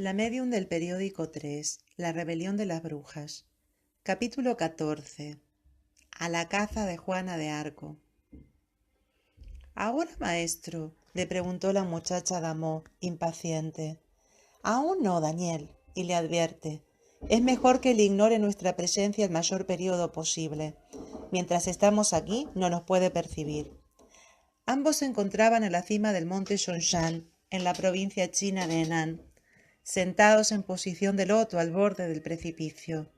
La médium del periódico 3, La rebelión de las brujas. Capítulo 14. A la caza de Juana de Arco. ¿Ahora, maestro?, le preguntó la muchacha Damó, impaciente. Aún no, Daniel, y le advierte. Es mejor que le ignore nuestra presencia el mayor periodo posible. Mientras estamos aquí, no nos puede percibir. Ambos se encontraban en la cima del monte Shongshan, en la provincia china de Henan, sentados en posición de loto al borde del precipicio.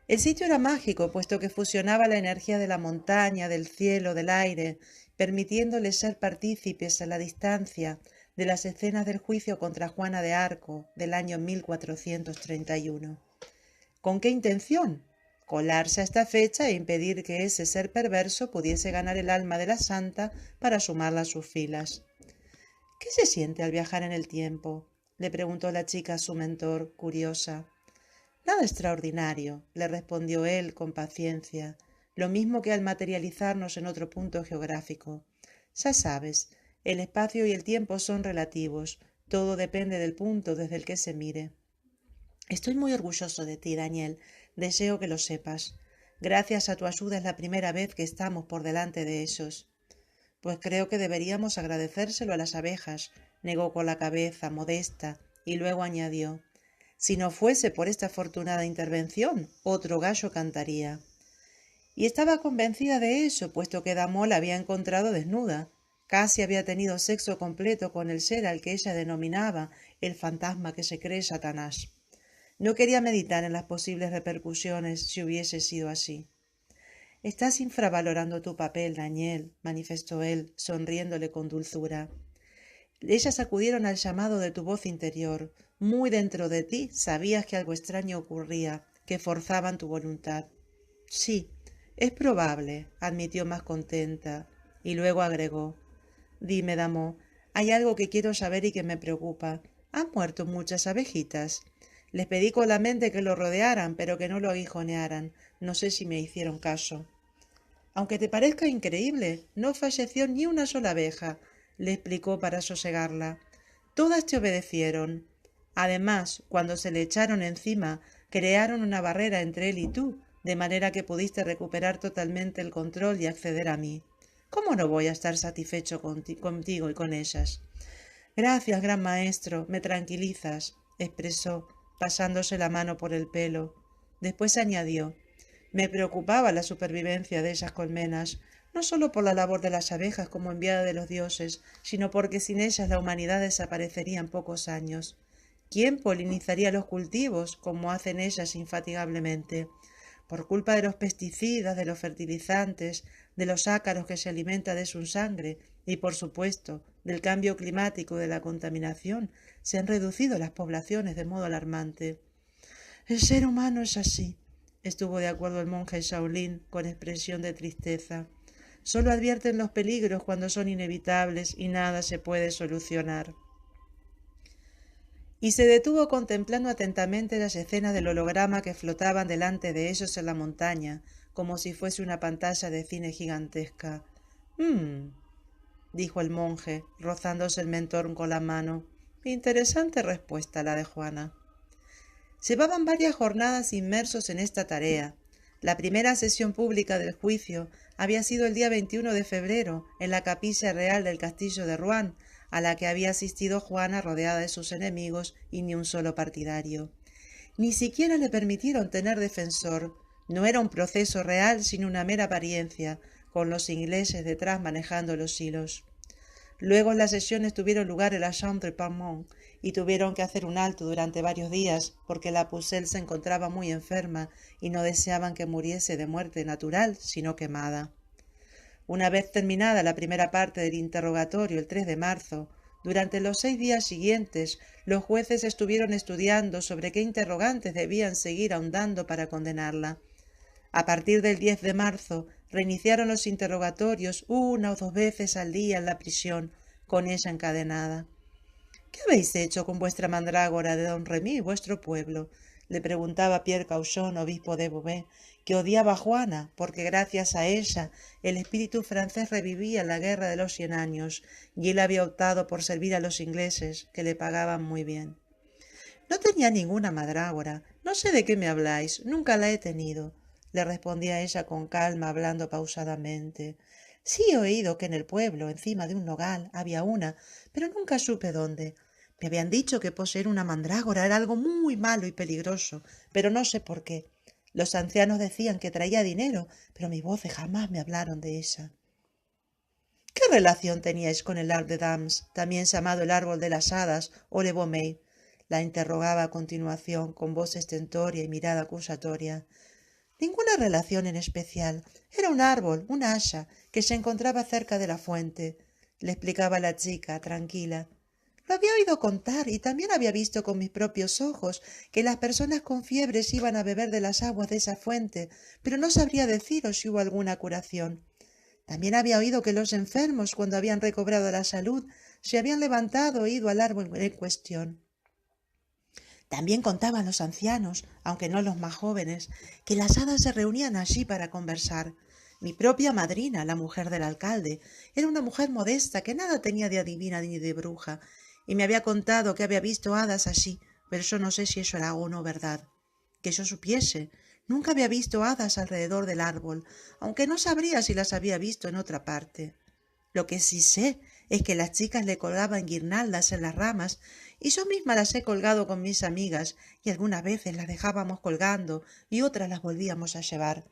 El sitio era mágico, puesto que fusionaba la energía de la montaña, del cielo, del aire, permitiéndoles ser partícipes a la distancia de las escenas del juicio contra Juana de Arco del año 1431. ¿Con qué intención? Colarse a esta fecha e impedir que ese ser perverso pudiese ganar el alma de la santa para sumarla a sus filas. ¿Qué se siente al viajar en el tiempo?, le preguntó la chica a su mentor, curiosa. Nada extraordinario, le respondió él con paciencia, lo mismo que al materializarnos en otro punto geográfico. Ya sabes, el espacio y el tiempo son relativos, todo depende del punto desde el que se mire. Estoy muy orgulloso de ti, Daniel, deseo que lo sepas. Gracias a tu ayuda es la primera vez que estamos por delante de ellos. Pues creo que deberíamos agradecérselo a las abejas, negó con la cabeza, modesta, y luego añadió, si no fuese por esta afortunada intervención, otro gallo cantaría. Y estaba convencida de eso, puesto que Damó la había encontrado desnuda. Casi había tenido sexo completo con el ser al que ella denominaba el fantasma que se cree Satanás. No quería meditar en las posibles repercusiones si hubiese sido así. Estás infravalorando tu papel, Daniel, manifestó él, sonriéndole con dulzura. Ellas acudieron al llamado de tu voz interior. Muy dentro de ti sabías que algo extraño ocurría, que forzaban tu voluntad. Sí, es probable, admitió más contenta, y luego agregó. Dime, Damó, hay algo que quiero saber y que me preocupa. ¿Han muerto muchas abejitas? Les pedí con la mente que lo rodearan, pero que no lo aguijonearan. No sé si me hicieron caso. Aunque te parezca increíble, no falleció ni una sola abeja, le explicó para sosegarla. Todas te obedecieron. Además, cuando se le echaron encima, crearon una barrera entre él y tú, de manera que pudiste recuperar totalmente el control y acceder a mí. ¿Cómo no voy a estar satisfecho contigo y con ellas? Gracias, gran maestro, me tranquilizas, expresó, pasándose la mano por el pelo. Después añadió, me preocupaba la supervivencia de esas colmenas, no solo por la labor de las abejas como enviada de los dioses, sino porque sin ellas la humanidad desaparecería en pocos años. ¿Quién polinizaría los cultivos como hacen ellas infatigablemente? Por culpa de los pesticidas, de los fertilizantes, de los ácaros que se alimenta de su sangre y, por supuesto, del cambio climático y de la contaminación, se han reducido las poblaciones de modo alarmante. El ser humano es así, estuvo de acuerdo el monje Shaolin con expresión de tristeza. Solo advierten los peligros cuando son inevitables y nada se puede solucionar. Y se detuvo contemplando atentamente las escenas del holograma que flotaban delante de ellos en la montaña, como si fuese una pantalla de cine gigantesca. Dijo el monje, rozándose el mentón con la mano. Interesante respuesta la de Juana. Llevaban varias jornadas inmersos en esta tarea. La primera sesión pública del juicio había sido el día 21 de febrero en la capilla real del castillo de Rouen, a la que había asistido Juana rodeada de sus enemigos y ni un solo partidario. Ni siquiera le permitieron tener defensor. No era un proceso real sino una mera apariencia, con los ingleses detrás manejando los hilos. Luego las sesiones tuvieron lugar en la Chambre de Parlement y tuvieron que hacer un alto durante varios días porque la Pucelle se encontraba muy enferma y no deseaban que muriese de muerte natural, sino quemada. Una vez terminada la primera parte del interrogatorio el 3 de marzo, durante los 6 días siguientes, los jueces estuvieron estudiando sobre qué interrogantes debían seguir ahondando para condenarla. A partir del 10 de marzo, reiniciaron los interrogatorios 1 o 2 veces al día en la prisión, con ella encadenada. ¿Qué habéis hecho con vuestra mandrágora de don Remy, vuestro pueblo? Le preguntaba Pierre Cauchon, obispo de Beauvais, que odiaba a Juana, porque gracias a ella el espíritu francés revivía en la guerra de los 100 años, y él había optado por servir a los ingleses, que le pagaban muy bien. No tenía ninguna mandrágora. No sé de qué me habláis. Nunca la he tenido, le respondía ella con calma, hablando pausadamente. Sí he oído que en el pueblo, encima de un nogal, había una, pero nunca supe dónde. Me habían dicho que poseer una mandrágora era algo muy malo y peligroso, pero no sé por qué. Los ancianos decían que traía dinero, pero mis voces jamás me hablaron de ella. ¿Qué relación teníais con el arbre de Dams, también llamado el árbol de las hadas o le Beaumais? La interrogaba a continuación con voz estentórea y mirada acusatoria. Ninguna relación en especial. Era un árbol, un haya, que se encontraba cerca de la fuente, le explicaba la chica, tranquila. Lo había oído contar y también había visto con mis propios ojos que las personas con fiebres iban a beber de las aguas de esa fuente, pero no sabría deciros si hubo alguna curación. También había oído que los enfermos, cuando habían recobrado la salud, se habían levantado e ido al árbol en cuestión. También contaban los ancianos, aunque no los más jóvenes, que las hadas se reunían allí para conversar. Mi propia madrina, la mujer del alcalde, era una mujer modesta que nada tenía de adivina ni de bruja, y me había contado que había visto hadas allí, pero yo no sé si eso era o no verdad. Que yo supiese, nunca había visto hadas alrededor del árbol, aunque no sabría si las había visto en otra parte. Lo que sí sé es que las chicas le colgaban guirnaldas en las ramas y yo misma las he colgado con mis amigas y algunas veces las dejábamos colgando y otras las volvíamos a llevar.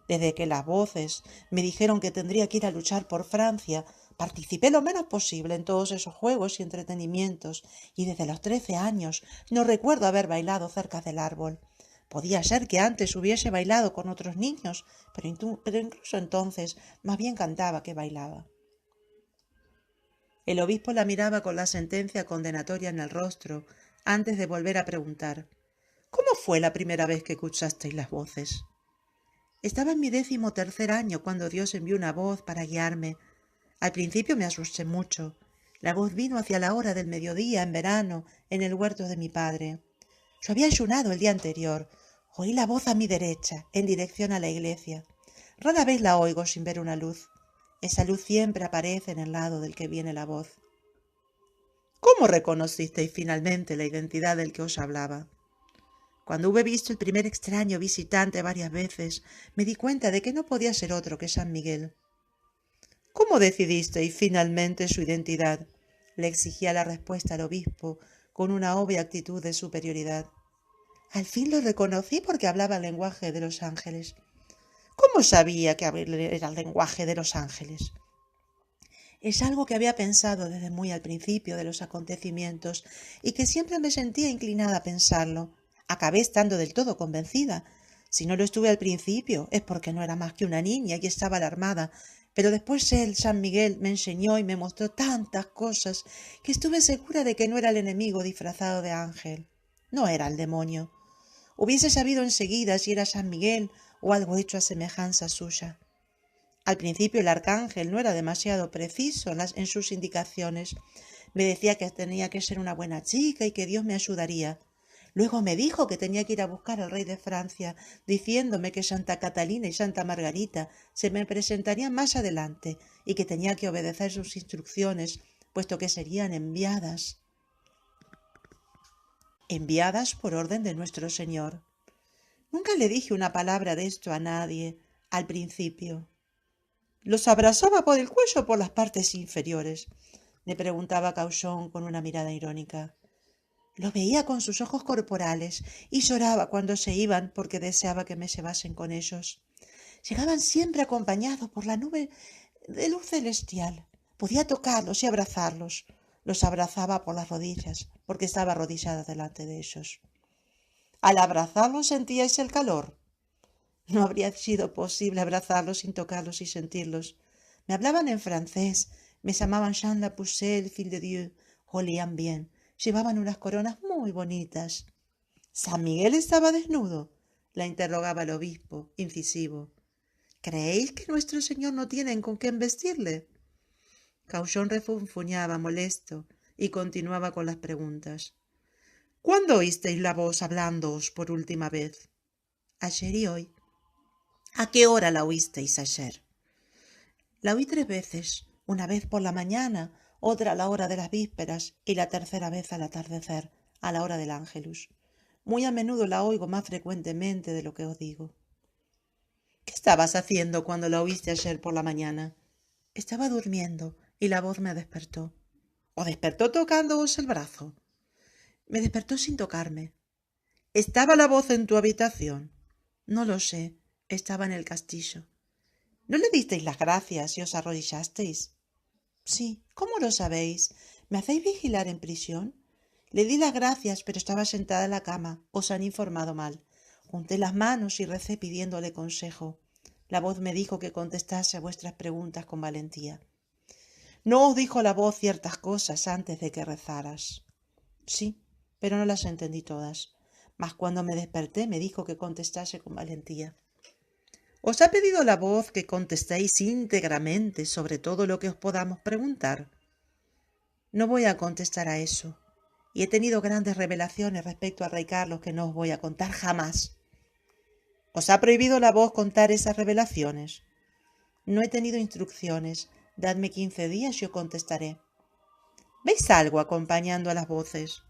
Desde que las voces me dijeron que tendría que ir a luchar por Francia, participé lo menos posible en todos esos juegos y entretenimientos y desde los 13 años no recuerdo haber bailado cerca del árbol. Podía ser que antes hubiese bailado con otros niños, pero incluso entonces más bien cantaba que bailaba. El obispo la miraba con la sentencia condenatoria en el rostro, antes de volver a preguntar: ¿Cómo fue la primera vez que escuchasteis las voces? Estaba en mi 13º año cuando Dios envió una voz para guiarme. Al principio me asusté mucho. La voz vino hacia la hora del mediodía, en verano, en el huerto de mi padre. Yo había ayunado el día anterior. Oí la voz a mi derecha, en dirección a la iglesia. Rara vez la oigo sin ver una luz. Esa luz siempre aparece en el lado del que viene la voz. ¿Cómo reconocisteis finalmente la identidad del que os hablaba? Cuando hube visto el primer extraño visitante varias veces, me di cuenta de que no podía ser otro que San Miguel. ¿Cómo decidisteis finalmente su identidad? Le exigía la respuesta al obispo, con una obvia actitud de superioridad. Al fin lo reconocí porque hablaba el lenguaje de los ángeles. ¿Cómo sabía que era el lenguaje de los ángeles? Es algo que había pensado desde muy al principio de los acontecimientos y que siempre me sentía inclinada a pensarlo. Acabé estando del todo convencida. Si no lo estuve al principio es porque no era más que una niña y estaba alarmada, pero después él, San Miguel, me enseñó y me mostró tantas cosas que estuve segura de que no era el enemigo disfrazado de ángel. No era el demonio. Hubiese sabido enseguida si era San Miguel o algo hecho a semejanza suya. Al principio el arcángel no era demasiado preciso en sus indicaciones. Me decía que tenía que ser una buena chica y que Dios me ayudaría. Luego me dijo que tenía que ir a buscar al rey de Francia, diciéndome que Santa Catalina y Santa Margarita se me presentarían más adelante y que tenía que obedecer sus instrucciones, puesto que serían enviadas por orden de nuestro Señor. Nunca le dije una palabra de esto a nadie al principio. ¿Los abrazaba por el cuello o por las partes inferiores? Le preguntaba Cauchon con una mirada irónica. Lo veía con sus ojos corporales y lloraba cuando se iban porque deseaba que me llevasen con ellos. Llegaban siempre acompañados por la nube de luz celestial. Podía tocarlos y abrazarlos. Los abrazaba por las rodillas porque estaba arrodillada delante de ellos. Al abrazarlos sentíais el calor. No habría sido posible abrazarlos sin tocarlos y sentirlos. Me hablaban en francés, me llamaban Jean la Pucelle, fille de Dieu, olían bien, llevaban unas coronas muy bonitas. ¿San Miguel estaba desnudo? La interrogaba el obispo, incisivo. ¿Creéis que nuestro señor no tiene con qué vestirle? Cauchon refunfuñaba molesto y continuaba con las preguntas. ¿Cuándo oísteis la voz hablándoos por última vez? Ayer y hoy. ¿A qué hora la oísteis ayer? La oí 3 veces, una vez por la mañana, otra a la hora de las vísperas y la tercera vez al atardecer, a la hora del Ángelus. Muy a menudo la oigo más frecuentemente de lo que os digo. ¿Qué estabas haciendo cuando la oíste ayer por la mañana? Estaba durmiendo y la voz me despertó. ¿Os despertó tocándoos el brazo? Me despertó sin tocarme. ¿Estaba la voz en tu habitación? No lo sé. Estaba en el castillo. ¿No le disteis las gracias y os arrodillasteis? Sí. ¿Cómo lo sabéis? ¿Me hacéis vigilar en prisión? Le di las gracias, pero estaba sentada en la cama. Os han informado mal. Junté las manos y recé pidiéndole consejo. La voz me dijo que contestase a vuestras preguntas con valentía. ¿No os dijo la voz ciertas cosas antes de que rezaras? Sí, pero no las entendí todas. Mas cuando me desperté me dijo que contestase con valentía. ¿Os ha pedido la voz que contestéis íntegramente sobre todo lo que os podamos preguntar? No voy a contestar a eso. Y he tenido grandes revelaciones respecto al rey Carlos que no os voy a contar jamás. ¿Os ha prohibido la voz contar esas revelaciones? No he tenido instrucciones. Dadme 15 días y os contestaré. ¿Veis algo acompañando a las voces?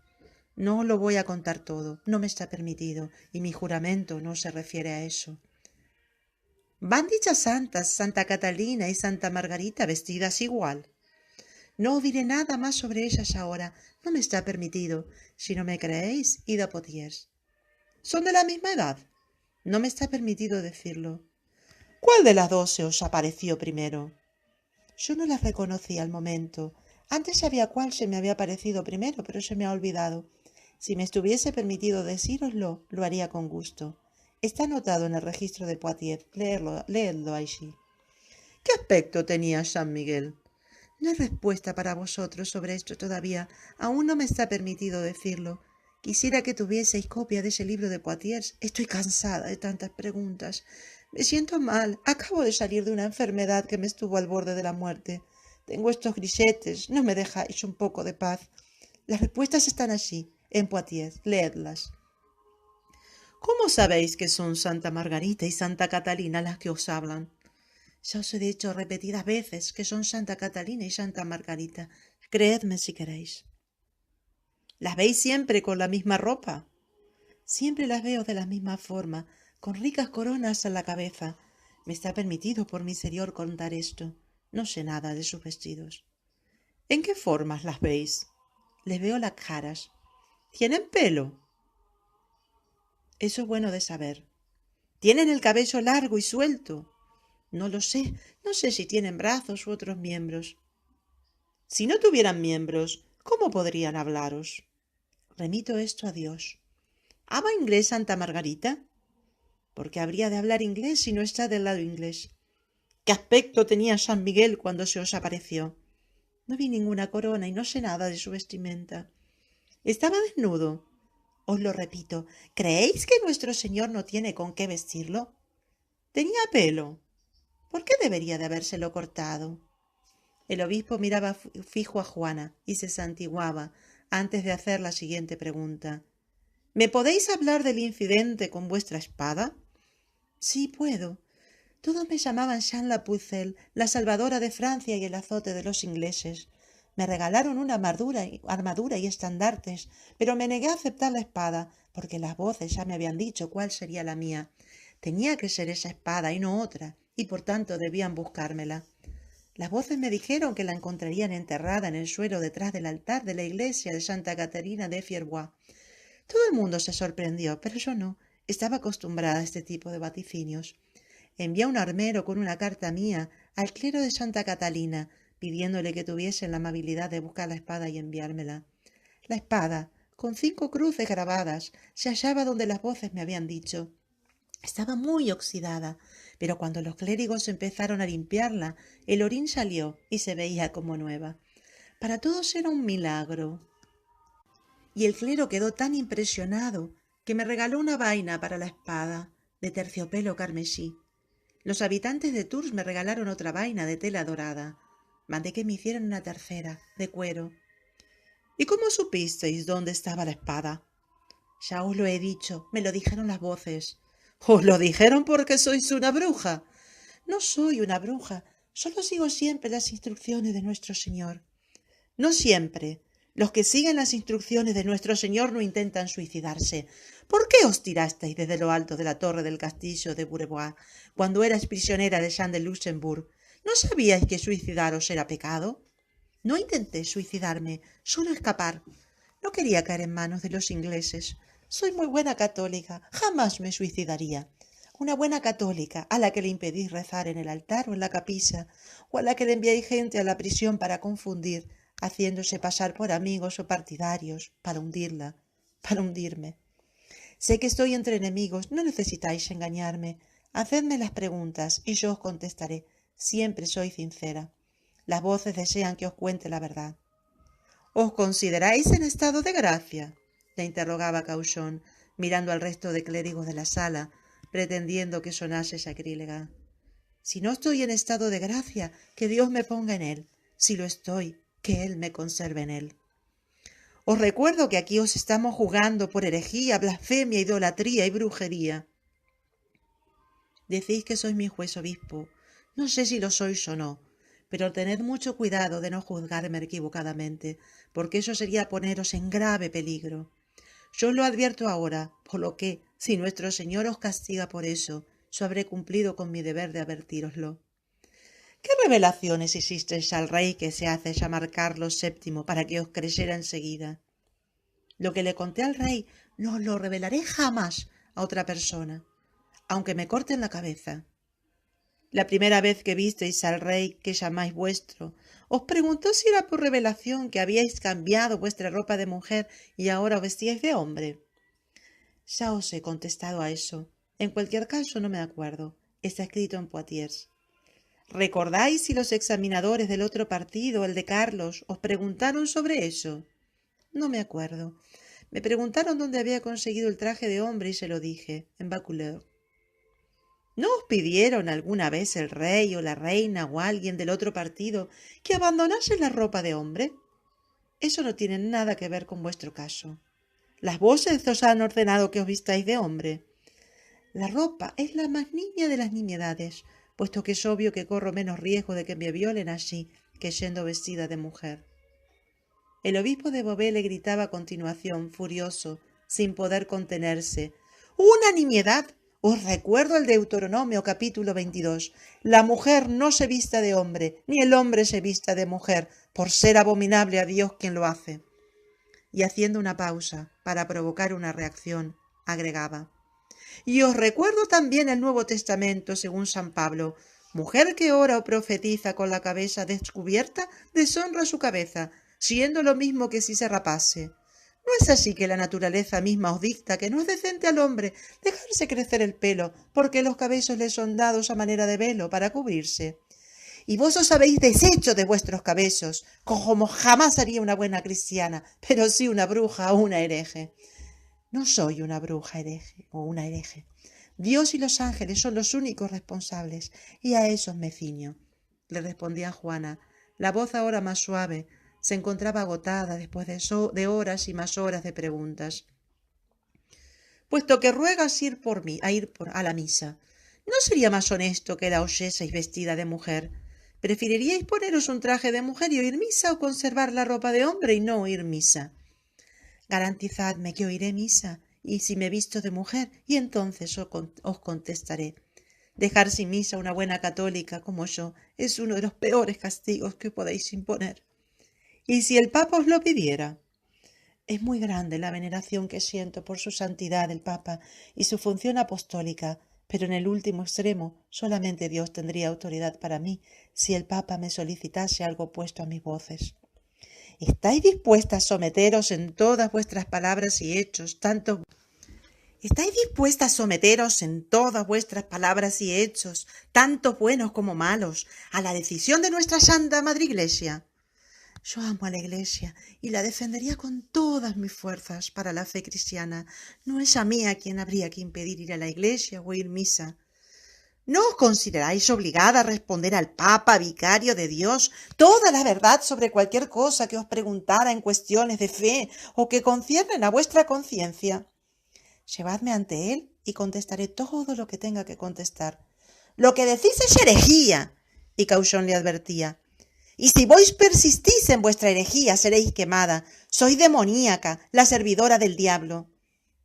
No os lo voy a contar todo. No me está permitido. Y mi juramento no se refiere a eso. Van dichas santas, Santa Catalina y Santa Margarita, vestidas igual. No os diré nada más sobre ellas ahora. No me está permitido. Si no me creéis, id a Poitiers. ¿Son de la misma edad? No me está permitido decirlo. ¿Cuál de las dos se os apareció primero? Yo no las reconocí al momento. Antes sabía cuál se me había parecido primero, pero se me ha olvidado. Si me estuviese permitido decíroslo, lo haría con gusto. Está anotado en el registro de Poitiers. Leedlo allí. ¿Qué aspecto tenía San Miguel? No hay respuesta para vosotros sobre esto todavía. Aún no me está permitido decirlo. Quisiera que tuvieseis copia de ese libro de Poitiers. Estoy cansada de tantas preguntas. Me siento mal. Acabo de salir de una enfermedad que me estuvo al borde de la muerte. Tengo estos grilletes. No me dejáis un poco de paz. Las respuestas están allí, en Poitiers. Leedlas. ¿Cómo sabéis que son Santa Margarita y Santa Catalina las que os hablan? Ya os he dicho repetidas veces que son Santa Catalina y Santa Margarita. Creedme si queréis. ¿Las veis siempre con la misma ropa? Siempre las veo de la misma forma, con ricas coronas en la cabeza. Me está permitido por mi señor contar esto. No sé nada de sus vestidos. ¿En qué formas las veis? Les veo las caras. ¿Tienen pelo? Eso es bueno de saber. ¿Tienen el cabello largo y suelto? No lo sé. No sé si tienen brazos u otros miembros. Si no tuvieran miembros, ¿cómo podrían hablaros? Remito esto a Dios. ¿Habla inglés Santa Margarita? ¿Por qué habría de hablar inglés si no está del lado inglés? ¿Qué aspecto tenía San Miguel cuando se os apareció? No vi ninguna corona y no sé nada de su vestimenta. Estaba desnudo. Os lo repito, ¿creéis que nuestro Señor no tiene con qué vestirlo? Tenía pelo. ¿Por qué debería de habérselo cortado? El obispo miraba fijo a Juana y se santiguaba antes de hacer la siguiente pregunta. ¿Me podéis hablar del incidente con vuestra espada? Sí, puedo. Todos me llamaban Jeanne la Pucelle, la salvadora de Francia y el azote de los ingleses. Me regalaron una armadura y estandartes, pero me negué a aceptar la espada, porque las voces ya me habían dicho cuál sería la mía. Tenía que ser esa espada y no otra, y por tanto debían buscármela. Las voces me dijeron que la encontrarían enterrada en el suelo detrás del altar de la iglesia de Santa Caterina de Fierbois. Todo el mundo se sorprendió, pero yo no. Estaba acostumbrada a este tipo de vaticinios. Envié a un armero con una carta mía al clero de Santa Catalina, pidiéndole que tuviesen la amabilidad de buscar la espada y enviármela. La espada, con 5 cruces grabadas, se hallaba donde las voces me habían dicho. Estaba muy oxidada, pero cuando los clérigos empezaron a limpiarla, el orín salió y se veía como nueva. Para todos era un milagro. Y el clero quedó tan impresionado que me regaló una vaina para la espada, de terciopelo carmesí. Los habitantes de Tours me regalaron otra vaina de tela dorada. Mandé que me hicieran una tercera, de cuero. ¿Y cómo supisteis dónde estaba la espada? Ya os lo he dicho, me lo dijeron las voces. ¿Os lo dijeron porque sois una bruja? No soy una bruja, solo sigo siempre las instrucciones de nuestro Señor. No siempre. Los que siguen las instrucciones de nuestro Señor no intentan suicidarse. ¿Por qué os tirasteis desde lo alto de la torre del castillo de Bourbois cuando erais prisionera de Jean de Luxemburg? ¿No sabíais que suicidaros era pecado? No intenté suicidarme, solo escapar. No quería caer en manos de los ingleses. Soy muy buena católica, jamás me suicidaría. Una buena católica a la que le impedís rezar en el altar o en la capilla, o a la que le enviáis gente a la prisión para confundir, haciéndose pasar por amigos o partidarios, para hundirla, para hundirme. Sé que estoy entre enemigos, no necesitáis engañarme. Hacedme las preguntas y yo os contestaré. Siempre soy sincera. Las voces desean que os cuente la verdad. ¿Os consideráis en estado de gracia?, le interrogaba Cauchon, mirando al resto de clérigos de la sala, pretendiendo que sonase sacrílega. Si no estoy en estado de gracia, que Dios me ponga en él. Si lo estoy, que Él me conserve en él. Os recuerdo que aquí os estamos jugando por herejía, blasfemia, idolatría y brujería. Decís que sois mi juez obispo. No sé si lo sois o no, pero tened mucho cuidado de no juzgarme equivocadamente, porque eso sería poneros en grave peligro. Yo os lo advierto ahora, por lo que, si nuestro Señor os castiga por eso, yo habré cumplido con mi deber de advertíroslo. ¿Qué revelaciones hicisteis al rey que se hace llamar Carlos VII para que os creyera enseguida? Lo que le conté al rey no lo revelaré jamás a otra persona, aunque me corten la cabeza. La primera vez que visteis al rey que llamáis vuestro, os preguntó si era por revelación que habíais cambiado vuestra ropa de mujer y ahora os vestíais de hombre. Ya os he contestado a eso. En cualquier caso no me acuerdo. Está escrito en Poitiers. ¿Recordáis si los examinadores del otro partido, el de Carlos, os preguntaron sobre eso? No me acuerdo. Me preguntaron dónde había conseguido el traje de hombre y se lo dije, en Vaucouleurs. ¿No os pidieron alguna vez el rey o la reina o alguien del otro partido que abandonase la ropa de hombre? Eso no tiene nada que ver con vuestro caso. Las voces os han ordenado que os vistáis de hombre. La ropa es la más niña de las nimiedades, puesto que es obvio que corro menos riesgo de que me violen allí que yendo vestida de mujer. El obispo de Beauvais le gritaba a continuación, furioso, sin poder contenerse. ¡Una nimiedad! Os recuerdo el Deuteronomio capítulo 22. La mujer no se vista de hombre, ni el hombre se vista de mujer, por ser abominable a Dios quien lo hace. Y haciendo una pausa para provocar una reacción, agregaba. Y os recuerdo también el Nuevo Testamento según San Pablo. Mujer que ora o profetiza con la cabeza descubierta, deshonra su cabeza, siendo lo mismo que si se rapase. ¿No es así que la naturaleza misma os dicta que no es decente al hombre dejarse crecer el pelo, porque los cabellos le son dados a manera de velo para cubrirse? Y vos os habéis deshecho de vuestros cabellos, como jamás haría una buena cristiana, pero sí una bruja o una hereje. No soy una bruja hereje o una hereje. Dios y los ángeles son los únicos responsables, y a esos me ciño, le respondía Juana. La voz ahora más suave se encontraba agotada después de horas y más horas de preguntas. Puesto que ruegas ir a la misa, ¿no sería más honesto que la oyeseis vestida de mujer? ¿Preferiríais poneros un traje de mujer y oír misa o conservar la ropa de hombre y no oír misa? Garantizadme que oiré misa, y si me visto de mujer, y entonces os contestaré. Dejar sin misa a una buena católica como yo es uno de los peores castigos que podéis imponer. ¿Y si el Papa os lo pidiera? Es muy grande la veneración que siento por su santidad el Papa y su función apostólica, pero en el último extremo solamente Dios tendría autoridad para mí si el Papa me solicitase algo opuesto a mis voces. ¿Estáis dispuesta a someteros en todas vuestras palabras y hechos, tanto buenos como malos, a la decisión de nuestra Santa Madre Iglesia? Yo amo a la Iglesia y la defendería con todas mis fuerzas para la fe cristiana. No es a mí a quien habría que impedir ir a la Iglesia o oír misa. ¿No os consideráis obligada a responder al Papa, vicario de Dios, toda la verdad sobre cualquier cosa que os preguntara en cuestiones de fe o que conciernen a vuestra conciencia? Llevadme ante él y contestaré todo lo que tenga que contestar. Lo que decís es herejía. Y Cauchon le advertía. Y si vos persistís en vuestra herejía, seréis quemada. Soy demoníaca, la servidora del diablo.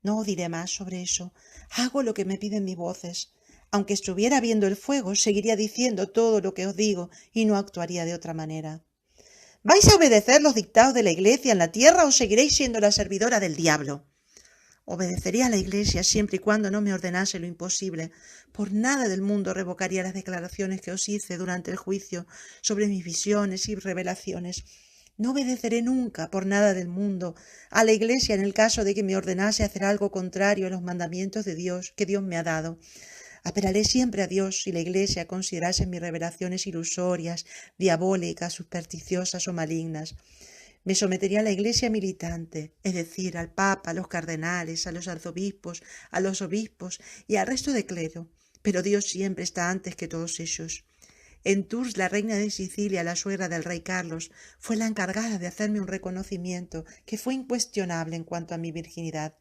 No diré más sobre eso. Hago lo que me piden mis voces. Aunque estuviera viendo el fuego, seguiría diciendo todo lo que os digo y no actuaría de otra manera. ¿Vais a obedecer los dictados de la Iglesia en la tierra o seguiréis siendo la servidora del diablo? Obedecería a la Iglesia siempre y cuando no me ordenase lo imposible. Por nada del mundo revocaría las declaraciones que os hice durante el juicio sobre mis visiones y revelaciones. No obedeceré nunca, por nada del mundo, a la Iglesia en el caso de que me ordenase hacer algo contrario a los mandamientos de Dios que Dios me ha dado. Apelaré siempre a Dios si la Iglesia considerase mis revelaciones ilusorias, diabólicas, supersticiosas o malignas. Me sometería a la Iglesia militante, es decir, al Papa, a los cardenales, a los arzobispos, a los obispos y al resto de clero, pero Dios siempre está antes que todos ellos. En Tours, la reina de Sicilia, la suegra del rey Carlos, fue la encargada de hacerme un reconocimiento que fue incuestionable en cuanto a mi virginidad.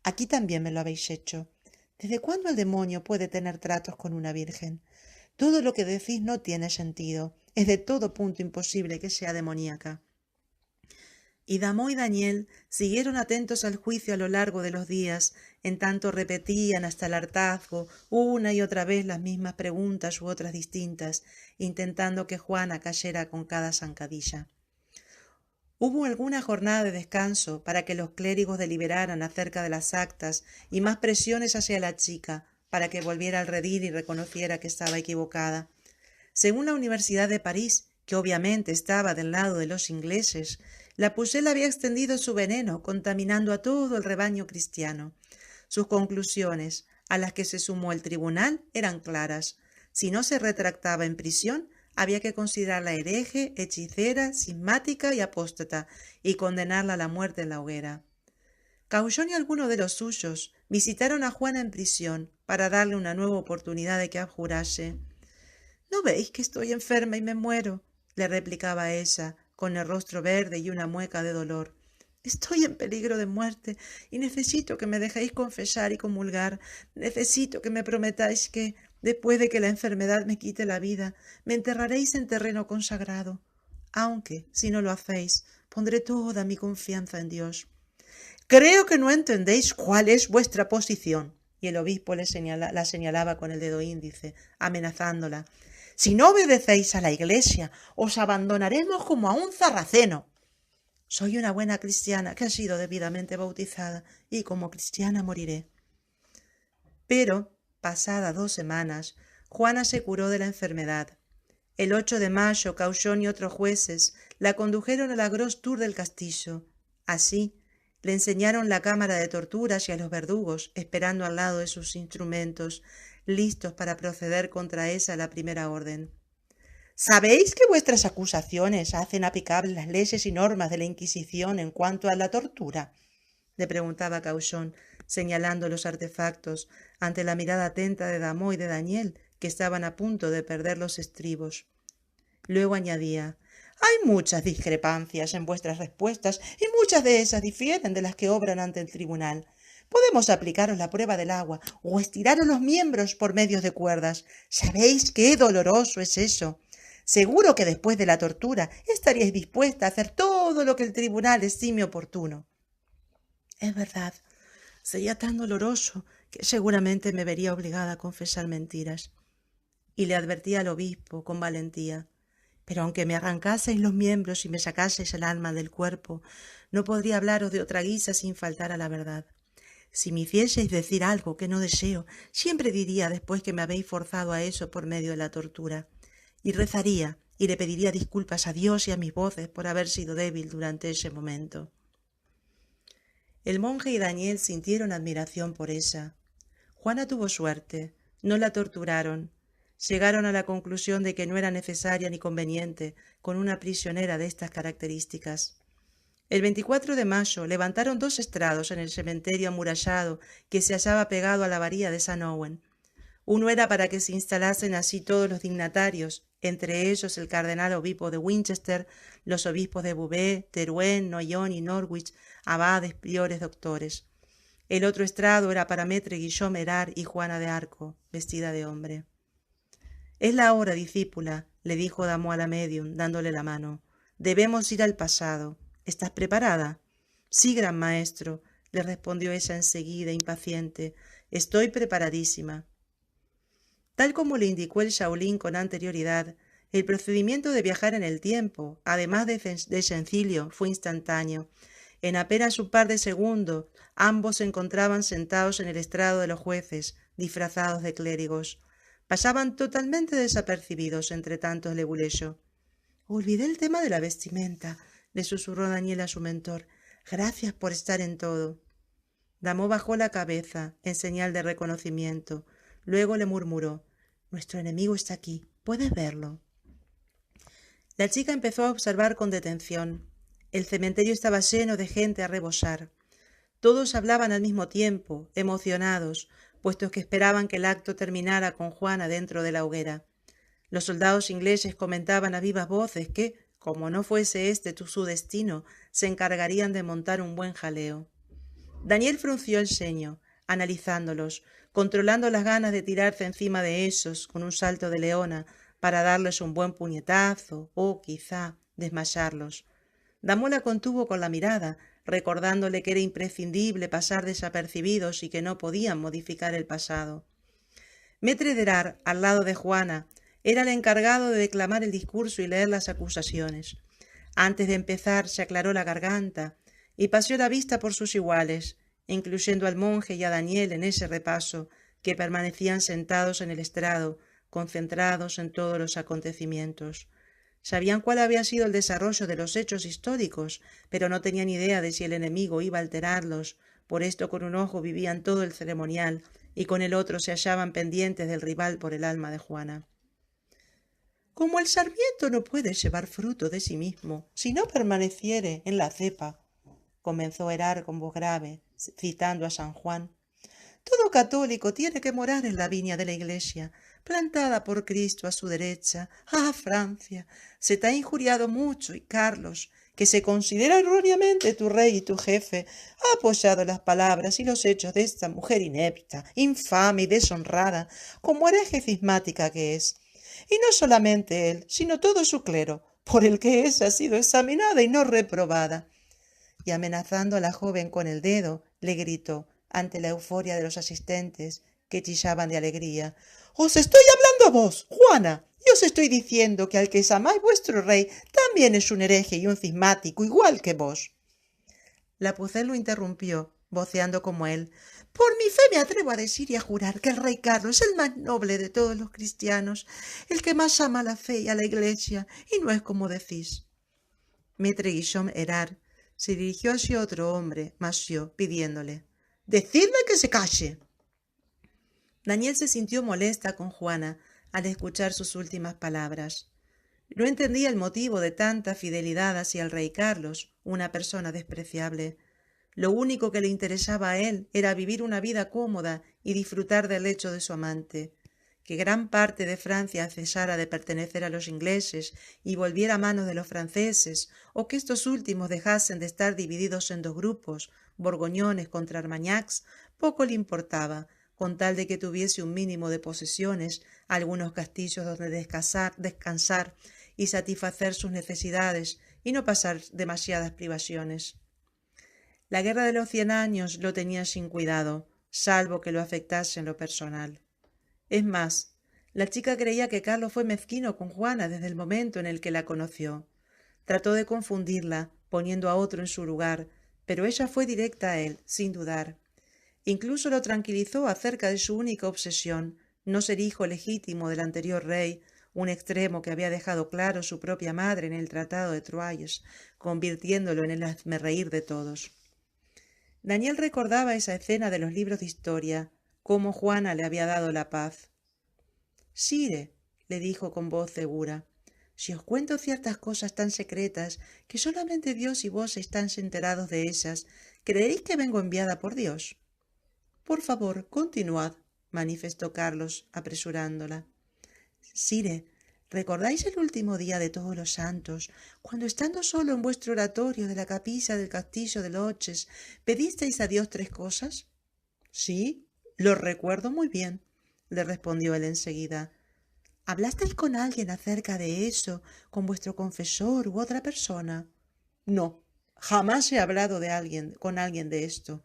Aquí también me lo habéis hecho. ¿Desde cuándo el demonio puede tener tratos con una virgen? Todo lo que decís no tiene sentido. Es de todo punto imposible que sea demoníaca. Y Damó y Daniel siguieron atentos al juicio a lo largo de los días, en tanto repetían hasta el hartazgo una y otra vez las mismas preguntas u otras distintas, intentando que Juana cayera con cada zancadilla. Hubo alguna jornada de descanso para que los clérigos deliberaran acerca de las actas y más presiones hacia la chica para que volviera al redil y reconociera que estaba equivocada. Según la Universidad de París, que obviamente estaba del lado de los ingleses, la Pucelle había extendido su veneno, contaminando a todo el rebaño cristiano. Sus conclusiones, a las que se sumó el tribunal, eran claras. Si no se retractaba en prisión, había que considerarla hereje, hechicera, cismática y apóstata, y condenarla a la muerte en la hoguera. Cauchon y algunos de los suyos visitaron a Juana en prisión para darle una nueva oportunidad de que abjurase. «¿No veis que estoy enferma y me muero?», le replicaba ella, con el rostro verde y una mueca de dolor. «Estoy en peligro de muerte y necesito que me dejéis confesar y comulgar. Necesito que me prometáis que, después de que la enfermedad me quite la vida, me enterraréis en terreno consagrado. Aunque, si no lo hacéis, pondré toda mi confianza en Dios». «Creo que no entendéis cuál es vuestra posición», y el obispo la señalaba con el dedo índice, amenazándola. «Si no obedecéis a la Iglesia, os abandonaremos como a un sarraceno». «Soy una buena cristiana que ha sido debidamente bautizada, y como cristiana moriré». Pero, pasadas 2 semanas, Juana se curó de la enfermedad. El 8 de mayo, Cauchon y otros jueces la condujeron a la Gros Tour del castillo. Así, le enseñaron la cámara de torturas y a los verdugos, esperando al lado de sus instrumentos, listos para proceder contra ella a la primera orden. «¿Sabéis que vuestras acusaciones hacen aplicables las leyes y normas de la Inquisición en cuanto a la tortura?», le preguntaba Cauchon, señalando los artefactos ante la mirada atenta de Damó y de Daniel, que estaban a punto de perder los estribos. Luego añadía: «Hay muchas discrepancias en vuestras respuestas y muchas de ellas difieren de las que obran ante el tribunal. Podemos aplicaros la prueba del agua o estiraros los miembros por medios de cuerdas. ¿Sabéis qué doloroso es eso? Seguro que después de la tortura estaríais dispuesta a hacer todo lo que el tribunal estime oportuno». «Es verdad, sería tan doloroso que seguramente me vería obligada a confesar mentiras». Y le advertía al obispo con valentía: «Pero aunque me arrancaseis los miembros y me sacaseis el alma del cuerpo, no podría hablaros de otra guisa sin faltar a la verdad. Si me hicieseis decir algo que no deseo, siempre diría después que me habéis forzado a eso por medio de la tortura. Y rezaría y le pediría disculpas a Dios y a mis voces por haber sido débil durante ese momento». El monje y Daniel sintieron admiración por ella. Juana tuvo suerte, no la torturaron. Llegaron a la conclusión de que no era necesaria ni conveniente con una prisionera de estas características. El 24 de mayo levantaron 2 estrados en el cementerio amurallado que se hallaba pegado a la abadía de San Owen. Uno era para que se instalasen allí todos los dignatarios, entre ellos el cardenal obispo de Winchester, los obispos de Beauvais, Teruel, Noyon y Norwich, abades, priores, doctores. El otro estrado era para Maître Guillaume Erard y Juana de Arco, vestida de hombre. «Es la hora, discípula», le dijo Damó a la médium, dándole la mano. Debemos ir al pasado. ¿Estás preparada? Sí, gran maestro, le respondió ella enseguida, impaciente. Estoy preparadísima. Tal como le indicó el Shaolin con anterioridad, el procedimiento de viajar en el tiempo, además de sencillo, fue instantáneo. En apenas un par de segundos, ambos se encontraban sentados en el estrado de los jueces, disfrazados de clérigos. Pasaban totalmente desapercibidos entre tantos leguleyos. Olvidé el tema de la vestimenta, le susurró Daniel a su mentor. Gracias por estar en todo. Damó bajó la cabeza, en señal de reconocimiento. Luego le murmuró. Nuestro enemigo está aquí. ¿Puedes verlo? La chica empezó a observar con detención. El cementerio estaba lleno de gente a rebosar. Todos hablaban al mismo tiempo, emocionados, puesto que esperaban que el acto terminara con Juana dentro de la hoguera. Los soldados ingleses comentaban a vivas voces que, como no fuese este su destino, se encargarían de montar un buen jaleo. Daniel frunció el ceño, analizándolos, controlando las ganas de tirarse encima de ellos con un salto de leona para darles un buen puñetazo o, quizá, desmayarlos. Damó la contuvo con la mirada, recordándole que era imprescindible pasar desapercibidos y que no podían modificar el pasado. Maître Dérard, al lado de Juana, era el encargado de declamar el discurso y leer las acusaciones. Antes de empezar se aclaró la garganta y paseó la vista por sus iguales, incluyendo al monje y a Daniel en ese repaso, que permanecían sentados en el estrado, concentrados en todos los acontecimientos. Sabían cuál había sido el desarrollo de los hechos históricos, pero no tenían idea de si el enemigo iba a alterarlos. Por esto con un ojo vivían todo el ceremonial y con el otro se hallaban pendientes del rival por el alma de Juana. Como el sarmiento no puede llevar fruto de sí mismo si no permaneciere en la cepa, comenzó Erard con voz grave, citando a San Juan. Todo católico tiene que morar en la viña de la Iglesia, plantada por Cristo a su derecha. ¡Ah, Francia! Se te ha injuriado mucho y Carlos, que se considera erróneamente tu rey y tu jefe, ha apoyado las palabras y los hechos de esta mujer inepta, infame y deshonrada, como hereje cismática que es. Y no solamente él, sino todo su clero, por el que ella ha sido examinada y no reprobada. Y amenazando a la joven con el dedo, le gritó, ante la euforia de los asistentes, que chillaban de alegría. «¡Os estoy hablando a vos, Juana! Y os estoy diciendo que al que llamáis vuestro rey también es un hereje y un cismático igual que vos». La Pucelle lo interrumpió, voceando como él. «Por mi fe me atrevo a decir y a jurar que el rey Carlos es el más noble de todos los cristianos, el que más ama a la fe y a la Iglesia, y no es como decís». Maître Guillaume Erard se dirigió hacia otro hombre, Massieu, pidiéndole. «Decidme que se calle». Daniel se sintió molesta con Juana al escuchar sus últimas palabras. No entendía el motivo de tanta fidelidad hacia el rey Carlos, una persona despreciable. Lo único que le interesaba a él era vivir una vida cómoda y disfrutar del lecho de su amante. Que gran parte de Francia cesara de pertenecer a los ingleses y volviera a manos de los franceses, o que estos últimos dejasen de estar divididos en dos grupos, borgoñones contra armagnacs, poco le importaba, con tal de que tuviese un mínimo de posesiones, algunos castillos donde descansar y satisfacer sus necesidades, y no pasar demasiadas privaciones. La guerra de los 100 años lo tenía sin cuidado, salvo que lo afectase en lo personal. Es más, la chica creía que Carlos fue mezquino con Juana desde el momento en el que la conoció. Trató de confundirla, poniendo a otro en su lugar, pero ella fue directa a él, sin dudar. Incluso lo tranquilizó acerca de su única obsesión, no ser hijo legítimo del anterior rey, un extremo que había dejado claro su propia madre en el Tratado de Troyes, convirtiéndolo en el hazmerreír de todos. Daniel recordaba esa escena de los libros de historia, cómo Juana le había dado la paz. «Sire», le dijo con voz segura, «si os cuento ciertas cosas tan secretas que solamente Dios y vos estáis enterados de ellas, ¿creéis que vengo enviada por Dios?» «Por favor, continuad», manifestó Carlos, apresurándola. «Sire, ¿recordáis el último día de todos los santos, cuando estando solo en vuestro oratorio de la capilla del castillo de Loches, pedisteis a Dios 3 cosas?» «Sí, lo recuerdo muy bien», le respondió él enseguida. ¿Hablasteis con alguien acerca de eso, con vuestro confesor u otra persona? No, jamás he hablado con alguien de esto,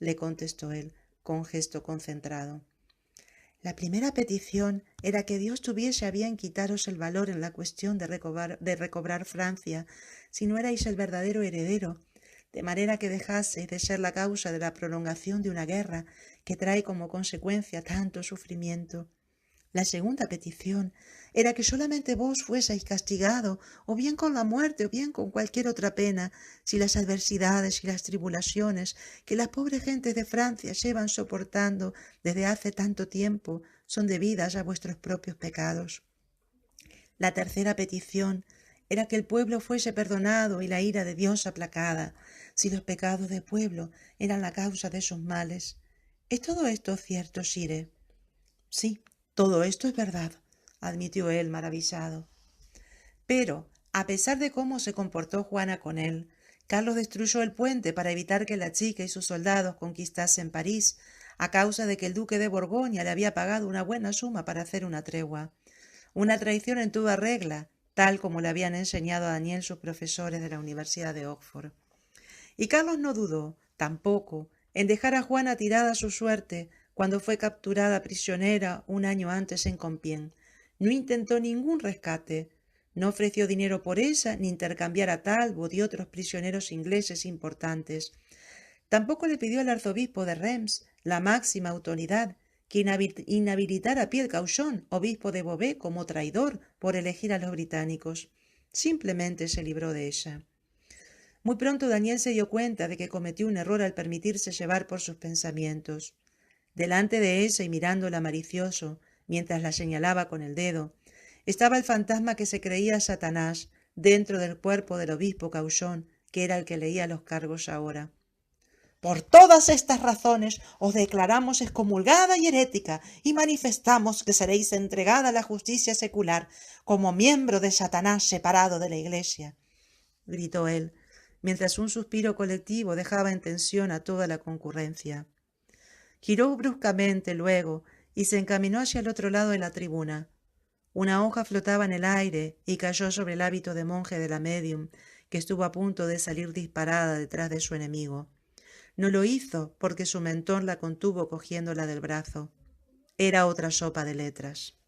le contestó él, con gesto concentrado. La primera petición era que Dios tuviese a bien quitaros el valor en la cuestión de recobrar Francia, si no erais el verdadero heredero, de manera que dejaseis de ser la causa de la prolongación de una guerra que trae como consecuencia tanto sufrimiento. La segunda petición era que solamente vos fueseis castigado, o bien con la muerte, o bien con cualquier otra pena, si las adversidades y las tribulaciones que las pobres gentes de Francia llevan soportando desde hace tanto tiempo son debidas a vuestros propios pecados. La tercera petición era que el pueblo fuese perdonado y la ira de Dios aplacada, si los pecados del pueblo eran la causa de sus males. ¿Es todo esto cierto, Sire? Sí, todo esto es verdad, admitió él maravillado. Pero, a pesar de cómo se comportó Juana con él, Carlos destruyó el puente para evitar que la chica y sus soldados conquistasen París, a causa de que el duque de Borgoña le había pagado una buena suma para hacer una tregua. Una traición en toda regla, tal como le habían enseñado a Daniel sus profesores de la Universidad de Oxford. Y Carlos no dudó, tampoco, en dejar a Juana tirada a su suerte cuando fue capturada prisionera un año antes en Compiègne. No intentó ningún rescate, no ofreció dinero por ella ni intercambiar a Talbot y otros prisioneros ingleses importantes. Tampoco le pidió al arzobispo de Reims, la máxima autoridad, que inhabilitara a Pierre Cauchon, obispo de Beauvais, como traidor por elegir a los británicos. Simplemente se libró de ella. Muy pronto Daniel se dio cuenta de que cometió un error al permitirse llevar por sus pensamientos. Delante de ella y mirándola malicioso, mientras la señalaba con el dedo, estaba el fantasma que se creía Satanás dentro del cuerpo del obispo Cauchon, que era el que leía los cargos ahora. Por todas estas razones os declaramos excomulgada y herética y manifestamos que seréis entregada a la justicia secular como miembro de Satanás separado de la Iglesia, gritó él, mientras un suspiro colectivo dejaba en tensión a toda la concurrencia. Giró bruscamente luego y se encaminó hacia el otro lado de la tribuna. Una hoja flotaba en el aire y cayó sobre el hábito de monje de la médium, que estuvo a punto de salir disparada detrás de su enemigo. No lo hizo porque su mentor la contuvo cogiéndola del brazo. Era otra sopa de letras.